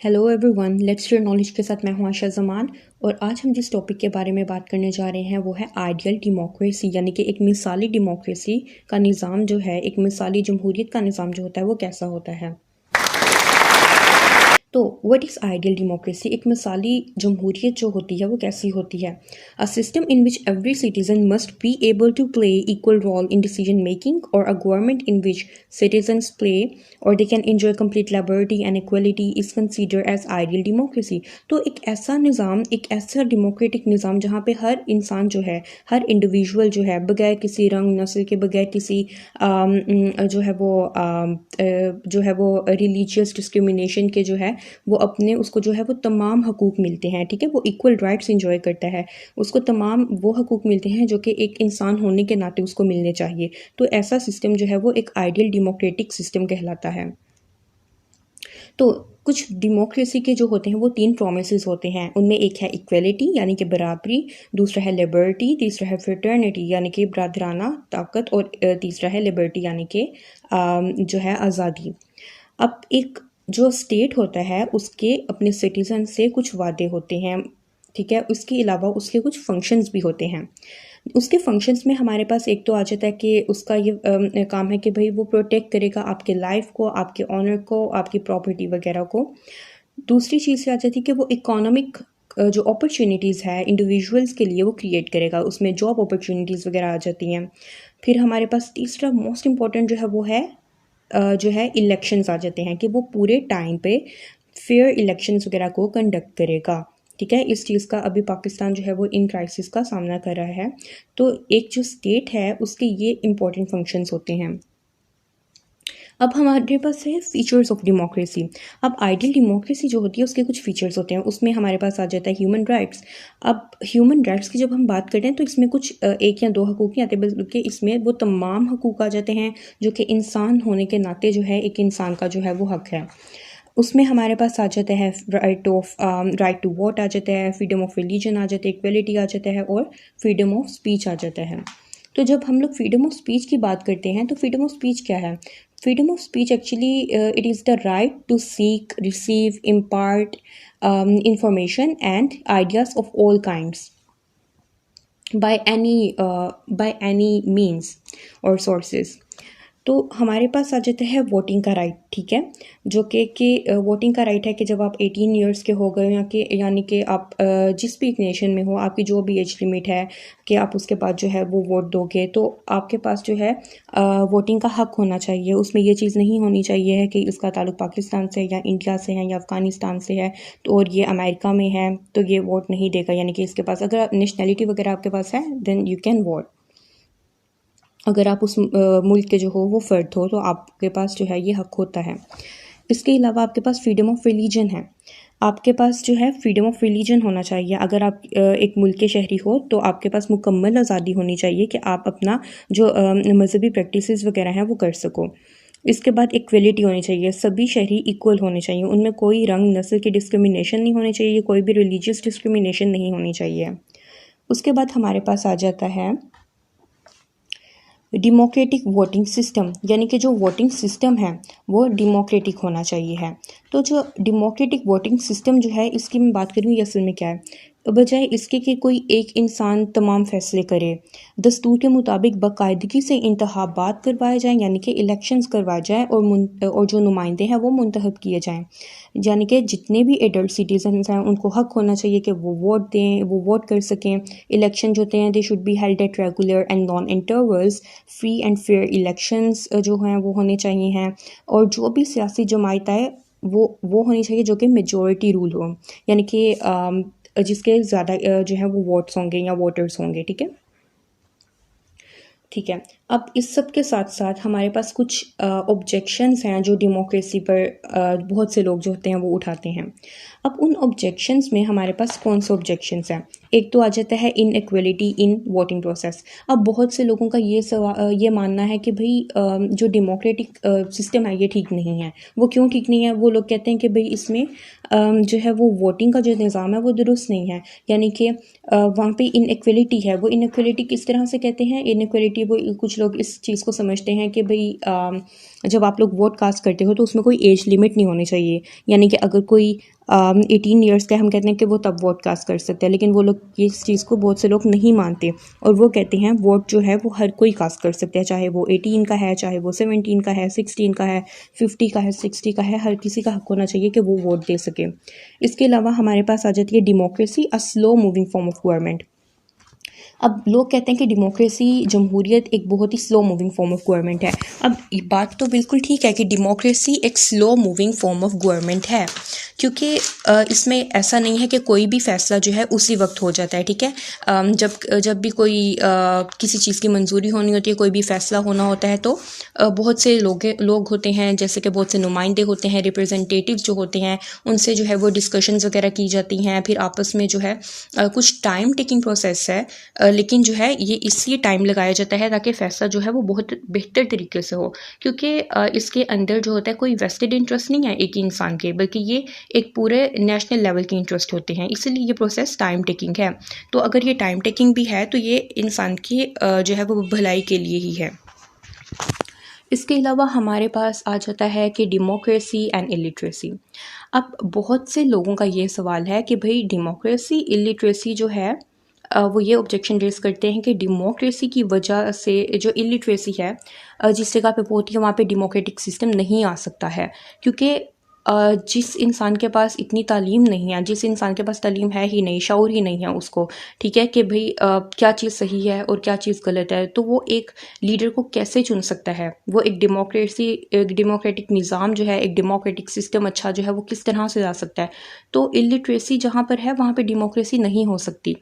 Hello everyone, let's share knowledge के साथ मैं हूं आशा जमान। और आज हम जिस टॉपिक के बारे में बात करने जा रहे हैं वो है आइडियल डेमोक्रेसी, यानी कि एक मिसाली डेमोक्रेसी का निज़ाम जो है, एक मिसाली जमहूरियत का निज़ाम जो होता है वो कैसा होता है। तो व्हाट इज़ आइडियल डेमोक्रेसी? एक मिसाली जमहूरियत जो होती है वो कैसी होती है? A system in which every citizen must be able to play equal role in decision making, और a government in which citizens play और they can enjoy complete liberty and equality is consider as ideal democracy. तो एक ऐसा निज़ाम, एक ऐसा democratic निज़ाम जहाँ पे हर इंसान जो है, हर इंडिविजुअल जो है, बगैर किसी रंग नस्ल के, बगैर किसी जो है वो रिलीजियस डिस्क्रिमिनेशन के जो है वो अपने उसको जो है वो तमाम हकूक़ मिलते हैं। ठीक है, वो इक्वल राइट्स इंजॉय करता है, उसको तमाम वो हकूक़ मिलते हैं जो कि एक इंसान होने के नाते उसको मिलने चाहिए। तो ऐसा सिस्टम जो है वो एक आइडियल डेमोक्रेटिक सिस्टम कहलाता है। तो कुछ डेमोक्रेसी के जो होते हैं वो 3 प्रोमिसेस होते हैं। उनमें एक है इक्वलिटी यानी कि बराबरी, दूसरा है लिबर्टी, तीसरा है फ्रेटर्निटी यानी कि बरादराना ताकत, और तीसरा है लिबर्टी यानी कि जो है आज़ादी। अब एक जो स्टेट होता है उसके अपने सिटीज़न से कुछ वादे होते हैं, ठीक है, उसके अलावा उसके कुछ फंक्शंस भी होते हैं। उसके फंक्शंस में हमारे पास एक तो आ जाता है कि उसका ये काम है कि भाई वो प्रोटेक्ट करेगा आपके लाइफ को, आपके ऑनर को, आपकी प्रॉपर्टी वगैरह को। दूसरी चीज़ ये आ जाती है कि वो इकोनॉमिक जो अपॉर्चुनिटीज़ है इंडिविजुअल्स के लिए वो क्रिएट करेगा, उसमें जॉब अपॉर्चुनिटीज़ वगैरह आ जाती हैं। फिर हमारे पास तीसरा मोस्ट इम्पॉर्टेंट जो है वो है जो है इलेक्शंस आ जाते हैं कि वो पूरे टाइम पे फेयर इलेक्शंस वगैरह को कंडक्ट करेगा। ठीक है, इस चीज़ का अभी पाकिस्तान जो है वो इन क्राइसिस का सामना कर रहा है। तो एक जो स्टेट है उसके ये इम्पोर्टेंट फंक्शंस होते हैं। अब हमारे पास है फीचर्स ऑफ डेमोक्रेसी। अब आइडियल डेमोक्रेसी जो होती है उसके कुछ फीचर्स होते हैं, उसमें हमारे पास आ जाता है ह्यूमन राइट्स। अब ह्यूमन राइट्स की जब हम बात करें तो इसमें कुछ एक या दो हकूक़ नहीं आते, बल्कि इसमें वो तमाम हकूक़ आ जाते हैं जो कि इंसान होने के नाते जो है एक इंसान का जो है वो हक है। उसमें हमारे पास आ जाता है राइट टू वोट आ जाता है, फ्रीडम ऑफ रिलीजन आ जाता है, इक्वलिटी आ जाता है, और फ्रीडम ऑफ स्पीच आ जाता है। तो जब हम लोग फ्रीडम ऑफ स्पीच की बात करते हैं तो फ्रीडम ऑफ स्पीच क्या है? Freedom of speech actually it is the right to seek, receive, impart information and ideas of all kinds by any means or sources। तो हमारे पास आ जाता है वोटिंग का राइट। ठीक है, जो कि वोटिंग का राइट है कि जब आप 18 ईयर्स के हो गए, यानी कि आप जिस भी नेशन में हो, आपकी जो भी एज लिमिट है कि आप उसके बाद जो है वो वोट दोगे, तो आपके पास जो है वोटिंग का हक होना चाहिए। उसमें ये चीज़ नहीं होनी चाहिए है कि इसका ताल्लुक पाकिस्तान से या इंडिया से है या अफ़गानिस्तान से है तो और ये अमेरिका में है तो ये वोट नहीं देगा, यानी कि इसके पास अगर नेशनैलिटी वगैरह आपके पास है देन यू कैन वोट। अगर आप उस मुल्क के जो हो वो फ़र्द हो तो आपके पास जो है ये हक होता है। इसके अलावा आपके पास फ्रीडम ऑफ रिलीजन है। आपके पास जो है फ्रीडम ऑफ रिलीजन होना चाहिए। अगर आप एक मुल्क के शहरी हो तो आपके पास मुकम्मल आज़ादी होनी चाहिए कि आप अपना जो मज़हबी प्रैक्टिसेस वगैरह हैं वो कर सको। इसके बाद इक्वलिटी होनी चाहिए, सभी शहरी इक्वल होने चाहिए, उनमें कोई रंग नस्ल की डिस्क्रिमिनेशन नहीं होनी चाहिए, कोई भी रिलीजियस डिस्क्रिमिनेशन नहीं होनी चाहिए। उसके बाद हमारे पास आ जाता है डेमोक्रेटिक वोटिंग सिस्टम, यानी कि जो वोटिंग सिस्टम है वो डेमोक्रेटिक होना चाहिए है। तो जो डेमोक्रेटिक वोटिंग सिस्टम जो है इसकी मैं बात करूँ असल में क्या है, बजाय इसके कि कोई एक इंसान तमाम फैसले करे, दस्तूर के मुताबिक बाकायदगी से इंतखाबात करवाए जाएँ, यानी कि इलेक्शंस करवाए जाएँ, और जो नुमाइंदे हैं वो मुंतखब किए जाएँ। यानी कि जितने भी एडल्ट सिटीजन्स हैं उनको हक होना चाहिए कि वो वोट दें, वो वोट कर सकें। इलेक्शन जो होते हैं they should be held at regular and non intervals. Free and fair elections जो हैं वो होने चाहिए हैं, और जो भी सियासी जमात है वो होनी चाहिए जो कि मेजॉरिटी रूल हो, यानी कि जिसके ज़्यादा जो है वो वोट्स होंगे या वोटर्स होंगे। ठीक है, अब इस सब के साथ साथ हमारे पास कुछ ऑब्जेक्शंस हैं जो डेमोक्रेसी पर बहुत से लोग जो होते हैं वो उठाते हैं। अब उन ऑब्जेक्शंस में हमारे पास कौन से ऑब्जेक्शंस हैं? एक तो आ जाता है इनइक्वलिटी इन वोटिंग प्रोसेस। अब बहुत से लोगों का ये मानना है कि भाई जो डेमोक्रेटिक सिस्टम है ये ठीक नहीं है। वो क्यों ठीक नहीं है? वो लोग कहते हैं कि भाई इसमें जो है वो वोटिंग का जो निज़ाम है वो दुरुस्त नहीं है, यानी कि वहाँ पे इनइक्वलिटी है। वो इनइक्वलिटी किस तरह से कहते हैं? इनइक्वलिटी वो कुछ कुछ लोग इस चीज़ को समझते हैं कि भाई जब आप लोग वोट कास्ट करते हो तो उसमें कोई एज लिमिट नहीं होनी चाहिए, यानी कि अगर कोई 18 ईयर्स का हम कहते हैं कि वो तब वोट कास्ट कर सकते हैं, लेकिन वो लोग इस चीज़ को बहुत से लोग नहीं मानते और वो कहते हैं वोट जो है वो हर कोई कास्ट कर सकता है, चाहे वो 18 का है, चाहे वो 17 का है, 16 का है, 50 का है, 60 का है, हर किसी का हक होना चाहिए कि वो वोट दे सके। इसके अलावा हमारे पास आ जाती है democracy, a slow moving form of government. अब लोग कहते हैं कि डेमोक्रेसी, जमहूरियत एक बहुत ही slow moving form of government है। अब ये बात तो बिल्कुल ठीक है कि डेमोक्रेसी एक slow moving form of government है, क्योंकि इसमें ऐसा नहीं है कि कोई भी फैसला जो है उसी वक्त हो जाता है, ठीक है। जब भी कोई किसी चीज़ की मंजूरी होनी होती है, कोई भी फैसला होना होता है, तो बहुत से लोग होते हैं, जैसे कि बहुत से नुमाइंदे होते हैं, रिप्रेजेंटेटिव्स जो होते हैं, उनसे जो है वो डिस्कशंस वगैरह की जाती हैं, फिर आपस में जो है कुछ टाइम टेकिंग प्रोसेस है, लेकिन जो है ये इसलिए टाइम लगाया जाता है ताकि फ़ैसला जो है वो बहुत बेहतर तरीके से हो, क्योंकि इसके अंदर जो होता है कोई वेस्टेड इंटरेस्ट नहीं है एक ही इंसान के, बल्कि ये एक पूरे नेशनल लेवल के इंटरेस्ट होते हैं, इसीलिए ये प्रोसेस टाइम टेकिंग है। तो अगर ये टाइम टेकिंग भी है तो ये इंसान की जो है वो भलाई के लिए ही है। इसके अलावा हमारे पास आ जाता है कि डेमोक्रेसी एंड इलिटरेसी। अब बहुत से लोगों का ये सवाल है कि भाई डेमोक्रेसी इलिटरेसी जो है वो ये ऑब्जेक्शन रेज़ करते हैं कि डेमोक्रेसी की वजह से जो इलिटरेसी है जिस जगह पे होती है वहाँ पे डेमोक्रेटिक सिस्टम नहीं आ सकता है, क्योंकि जिस इंसान के पास इतनी तालीम नहीं है, जिस इंसान के पास तालीम है ही नहीं, शऊर ही नहीं है उसको, ठीक है, कि भाई क्या चीज़ सही है और क्या चीज़ गलत है, तो वो एक लीडर को कैसे चुन सकता है, वो एक डेमोक्रेटिक निज़ाम जो है, एक डेमोक्रेटिक सिस्टम अच्छा जो है वो किस तरह से ला सकता है। तो इलिटरेसी जहाँ पर है वहाँ पर डेमोक्रेसी नहीं हो सकती।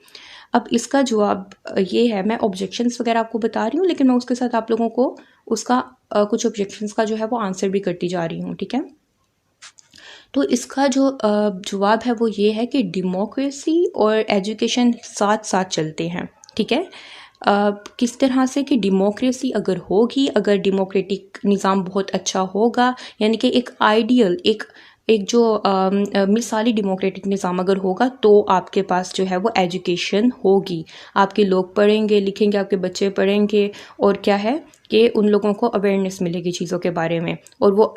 अब इसका जवाब ये है, मैं ऑब्जेक्शंस वगैरह आपको बता रही हूँ, लेकिन मैं उसके साथ आप लोगों को उसका कुछ ऑब्जेक्शंस का जो है वो आंसर भी करती जा रही हूँ, ठीक है। तो इसका जो जवाब है वो ये है कि डेमोक्रेसी और एजुकेशन साथ साथ चलते हैं, ठीक है। किस तरह से कि डेमोक्रेसी अगर होगी, अगर डेमोक्रेटिक निज़ाम बहुत अच्छा होगा, यानी कि एक आइडियल एक जो मिसाली डेमोक्रेटिक निज़ाम अगर होगा, तो आपके पास जो है वो एजुकेशन होगी, आपके लोग पढ़ेंगे लिखेंगे, आपके बच्चे पढ़ेंगे, और क्या है कि उन लोगों को अवेयरनेस मिलेगी चीज़ों के बारे में, और वो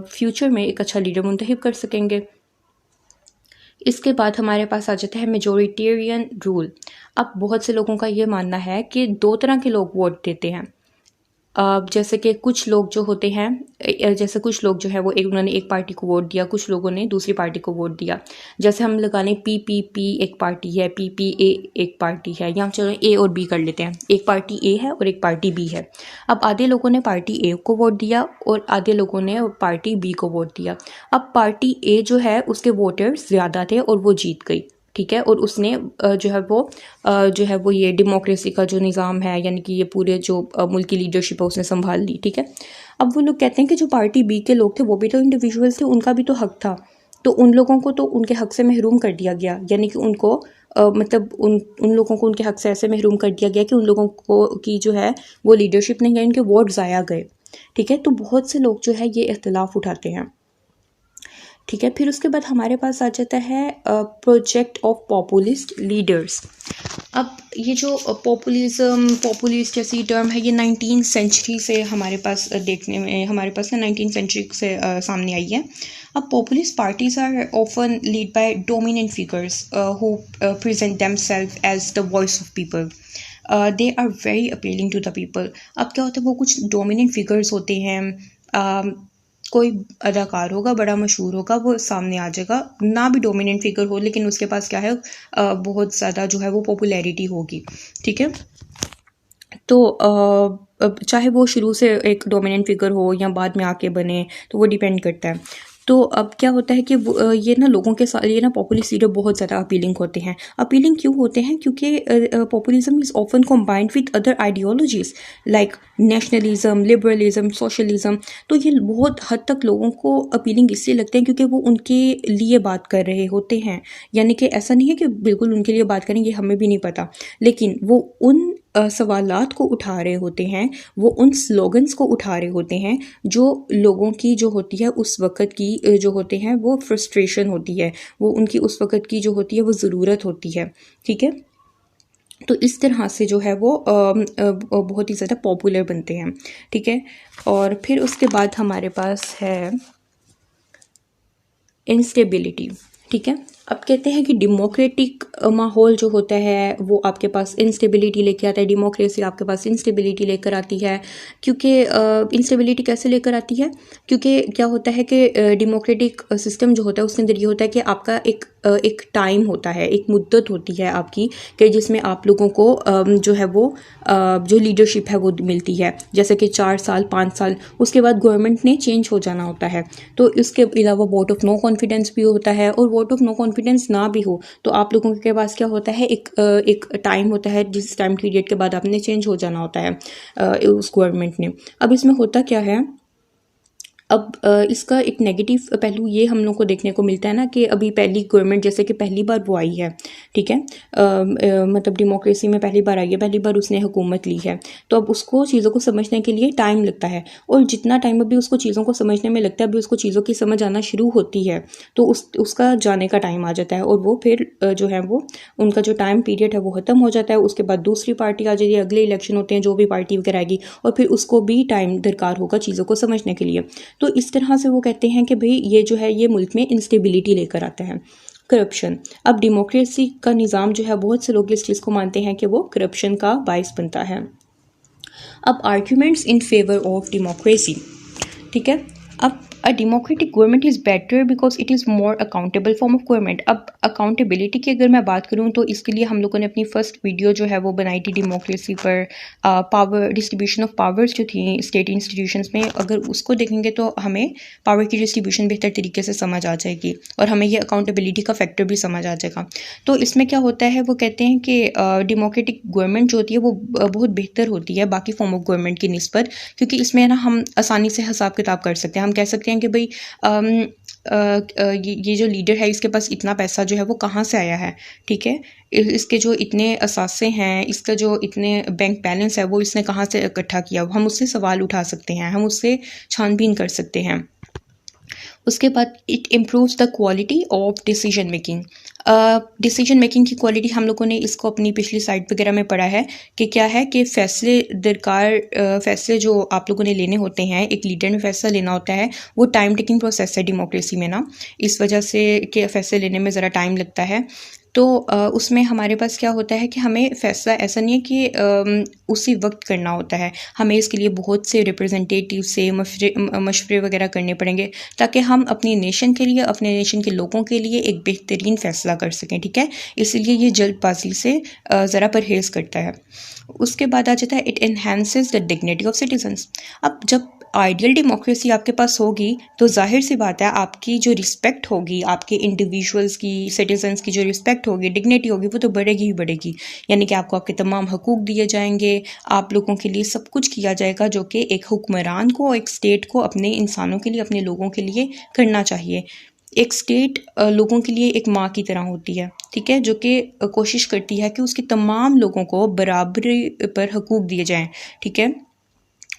फ्यूचर में एक अच्छा लीडर मुंतखब कर सकेंगे। इसके बाद हमारे पास आ जाता है मेजोरिटेरियन रूल। अब बहुत से लोगों का ये मानना है कि दो तरह के लोग वोट देते हैं। जैसे कि कुछ लोग जो होते हैं, जैसे कुछ लोग जो है वो उन्होंने एक पार्टी को वोट दिया, कुछ लोगों ने दूसरी पार्टी को वोट दिया। जैसे हम लगा लें PPP एक पार्टी है, PPA एक पार्टी है, या चलो A और B कर लेते हैं, एक पार्टी A है और एक पार्टी B है। अब आधे लोगों ने पार्टी A को वोट दिया और आधे लोगों ने पार्टी B को वोट दिया। अब पार्टी A जो है उसके वोटर्स ज़्यादा थे और वो जीत गई, ठीक है, और उसने जो है वो ये डेमोक्रेसी का जो निज़ाम है, यानी कि ये पूरे जो मुल्क की लीडरशिप है उसने संभाल ली, ठीक है। अब वो लोग कहते हैं कि जो पार्टी बी के लोग थे वो भी तो इंडिविजुअल्स थे, उनका भी तो हक था, तो उन लोगों को तो उनके हक से महरूम कर दिया गया, यानी कि उनको मतलब उन लोगों को उनके हक से ऐसे महरूम कर दिया गया कि उन लोगों को की जो है वो लीडरशिप नहीं गई, उनके वोट ज़ाया गए, ठीक है। तो बहुत से लोग जो है ये इख्तिलाफ उठाते हैं, ठीक है। फिर उसके बाद हमारे पास आ जाता है प्रोजेक्ट ऑफ पॉपुलिस्ट लीडर्स। अब ये जो पॉपुलिस्ट जैसी टर्म है, ये 19th सेंचुरी से हमारे पास देखने में, हमारे पास ना 19th सेंचुरी से सामने आई है। अब populist parties are often lead by dominant figures who present themselves as the voice of people. They are very appealing to the people. अब क्या होता है, वो कुछ डोमिनेंट फिगर्स होते हैं, कोई अदाकार होगा बड़ा मशहूर होगा, वो सामने आ जाएगा, ना भी डोमिनेंट फिगर हो लेकिन उसके पास क्या है बहुत ज़्यादा जो है वो पॉपुलैरिटी होगी, ठीक है। तो चाहे वो शुरू से एक डोमिनेंट फिगर हो या बाद में आके बने, तो वो डिपेंड करता है। तो अब क्या होता है कि ये ना लोगों के साथ ये ना पॉपुलिस्ट लीडर बहुत ज़्यादा अपीलिंग होते हैं। अपीलिंग क्यों होते हैं? क्योंकि populism is often combined with other ideologies like nationalism, liberalism, socialism. तो ये बहुत हद तक लोगों को अपीलिंग इसलिए लगते हैं क्योंकि वो उनके लिए बात कर रहे होते हैं, यानी कि ऐसा नहीं है कि बिल्कुल उनके लिए बात करेंगे, हमें भी नहीं पता, लेकिन वो उन सवालात को उठा रहे होते हैं, वो उन स्लोगन्स को उठा रहे होते हैं जो लोगों की जो होती है उस वक़्त की जो होते हैं वो फ्रस्ट्रेशन होती है, वो उनकी उस वक़्त की जो होती है वो ज़रूरत होती है, ठीक है। तो इस तरह से जो है वो बहुत ही ज़्यादा पॉपुलर बनते हैं, ठीक है। और फिर उसके बाद हमारे पास है इंस्टेबिलिटी, ठीक है। अब कहते हैं कि डेमोक्रेटिक माहौल जो होता है वो आपके पास इंस्टेबिलिटी लेके आता है, डेमोक्रेसी आपके पास इंस्टेबिलिटी लेकर आती है। क्योंकि इंस्टेबिलिटी कैसे लेकर आती है, क्योंकि क्या होता है कि डेमोक्रेटिक सिस्टम जो होता है उसके अंदर ये होता है कि आपका एक टाइम होता है, एक मुद्दत होती है आपकी, कि जिसमें आप लोगों को जो है वो जो लीडरशिप है वो मिलती है, जैसे कि 4 साल 5 साल, उसके बाद गवर्नमेंट ने चेंज हो जाना होता है। तो इसके अलावा वोट ऑफ नो कॉन्फिडेंस भी होता है, और वोट ऑफ नो कॉन्फिडेंस ना भी हो तो आप लोगों के पास क्या होता है, एक टाइम होता है जिस टाइम पीरियड के बाद आपने चेंज हो जाना होता है उस गवर्नमेंट ने। अब इसमें होता क्या है, अब इसका एक नेगेटिव पहलू ये हम लोग को देखने को मिलता है ना, कि अभी पहली गवर्नमेंट जैसे कि पहली बार वो आई है, ठीक है, मतलब डेमोक्रेसी में पहली बार आई है, पहली बार उसने हुकूमत ली है, तो अब उसको चीज़ों को समझने के लिए टाइम लगता है, और जितना टाइम अभी उसको चीज़ों को समझने में लगता है, अभी उसको चीज़ों की समझ आना शुरू होती है, तो उसका जाने का टाइम आ जाता है, और वो फिर जो है वो उनका जो टाइम पीरियड है वो ख़त्म हो जाता है। उसके बाद दूसरी पार्टी आ जाती है, अगले इलेक्शन होते हैं, जो भी पार्टी वगैरह आएगी, और फिर उसको भी टाइम दरकार होगा चीज़ों को समझने के लिए। तो इस तरह से वो कहते हैं कि भाई ये जो है ये मुल्क में इंस्टेबिलिटी लेकर आता है। करप्शन, अब डेमोक्रेसी का निज़ाम जो है बहुत से लोग इस चीज़ को मानते हैं कि वो करप्शन का बायस बनता है। अब arguments in favour of democracy, ठीक है। अब a democratic government is better because it is more accountable form of government. अब अकाउंटेबिलिटी की अगर मैं बात करूँ तो इसके लिए हम लोगों ने अपनी फर्स्ट वीडियो जो है वो बनाई थी डेमोक्रेसी पर, पावर डिस्ट्रीब्यूशन ऑफ पावर्स जो थी स्टेट इंस्टीट्यूशंस में, अगर उसको देखेंगे तो हमें पावर की डिस्ट्रीब्यूशन बेहतर तरीके से समझ आ जाएगी, और हमें ये अकाउंटेबिलिटी का फैक्टर भी समझ आ जाएगा। तो इसमें क्या होता है, वो कहते हैं कि डेमोक्रेटिक गवर्नमेंट जो होती है वो बहुत बेहतर होती है बाकी फॉर्म ऑफ गवर्नमेंट की निस्बत, क्योंकि इसमें ना हम आसानी से हिसाब किताब कर सकते हैं। हम कह सकते हैं कि भाई ये जो लीडर है इसके पास इतना पैसा जो है वो कहाँ से आया है, ठीक है, इसके जो इतने असासे हैं, इसका जो इतने बैंक बैलेंस है वो इसने कहाँ से इकट्ठा किया, हम उससे सवाल उठा सकते हैं, हम उससे छानबीन कर सकते हैं। उसके बाद it improves the quality of decision making. Decision making की क्वालिटी हम लोगों ने इसको अपनी पिछली साइड वगैरह में पढ़ा है कि क्या है कि फैसले जो आप लोगों ने लेने होते हैं, एक लीडर ने फैसला लेना होता है, वो टाइम टेकिंग प्रोसेस है डेमोक्रेसी में ना, इस वजह से कि फैसले लेने में ज़रा टाइम लगता है। तो उसमें हमारे पास क्या होता है कि हमें फ़ैसला ऐसा नहीं है कि उसी वक्त करना होता है, हमें इसके लिए बहुत से रिप्रेजेंटेटिव से मशवरे वगैरह करने पड़ेंगे, ताकि हम अपनी नेशन के लिए, अपने नेशन के लोगों के लिए एक बेहतरीन फ़ैसला कर सकें, ठीक है। इसलिए ये जल्दबाजी से ज़रा परहेज़ करता है। उसके बाद आ जाता है it enhances the dignity of citizens. अब जब आइडियल डेमोक्रेसी आपके पास होगी तो जाहिर सी बात है आपकी जो रिस्पेक्ट होगी, आपके इंडिविजुअल्स की, सिटीजन्स की जो रिस्पेक्ट होगी, डिग्निटी होगी, वो तो बढ़ेगी ही बढ़ेगी। यानी कि आपको आपके तमाम हकूक़ दिए जाएंगे, आप लोगों के लिए सब कुछ किया जाएगा जो कि एक हुक्मरान को, एक स्टेट को अपने इंसानों के लिए, अपने लोगों के लिए करना चाहिए। एक स्टेट लोगों के लिए एक माँ की तरह होती है, ठीक है, जो कि कोशिश करती है कि उसके तमाम लोगों को बराबरी पर हकूक़ दिए जाएँ, ठीक है।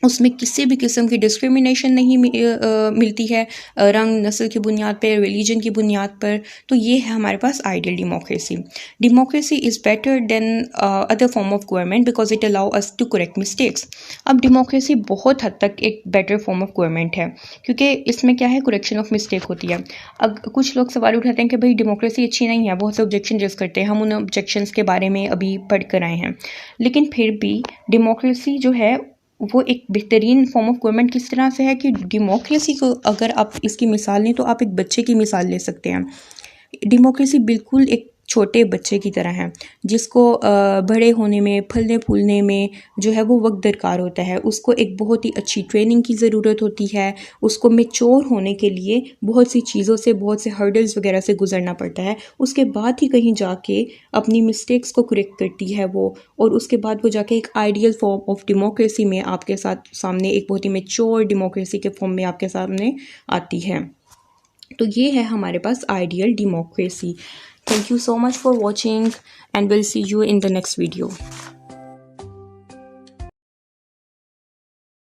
उसमें किसी भी किस्म की डिस्क्रिमिनेशन नहीं मिलती है रंग नस्ल की बुनियाद पर, रिलीजन की बुनियाद पर। तो ये है हमारे पास ideal democracy. Democracy is better than other form of government because it allow us to correct mistakes. अब डेमोक्रेसी बहुत हद तक एक बेटर फॉर्म ऑफ गवर्नमेंट है, क्योंकि इसमें क्या है, करेक्शन ऑफ मिस्टेक होती है। अब कुछ लोग सवाल उठाते हैं कि भाई डेमोक्रेसी अच्छी नहीं है, बहुत से ऑब्जेक्शन रेज करते हैं, हम उन ऑब्जेक्शंस के बारे में अभी पढ़ कर आए हैं, लेकिन फिर भी डेमोक्रेसी जो है वो एक बेहतरीन फॉर्म ऑफ गवर्नमेंट किस तरह से है कि डेमोक्रेसी को अगर आप इसकी मिसाल लें तो आप एक बच्चे की मिसाल ले सकते हैं। डेमोक्रेसी बिल्कुल एक छोटे बच्चे की तरह है, जिसको बड़े होने में, फलने फूलने में जो है वो वक्त दरकार होता है। उसको एक बहुत ही अच्छी ट्रेनिंग की ज़रूरत होती है, उसको मैच्योर होने के लिए बहुत सी चीज़ों से, बहुत से हर्डल्स वगैरह से गुजरना पड़ता है। उसके बाद ही कहीं जाके अपनी मिस्टेक्स को करेक्ट करती है वो, और उसके बाद वो जाके एक आइडियल फॉर्म ऑफ डेमोक्रेसी में आपके सामने, एक बहुत ही मैच्योर डेमोक्रेसी के फॉर्म में आपके सामने आती है। तो ये है हमारे पास ideal democracy. Thank you so much for watching and we'll see you in the next video.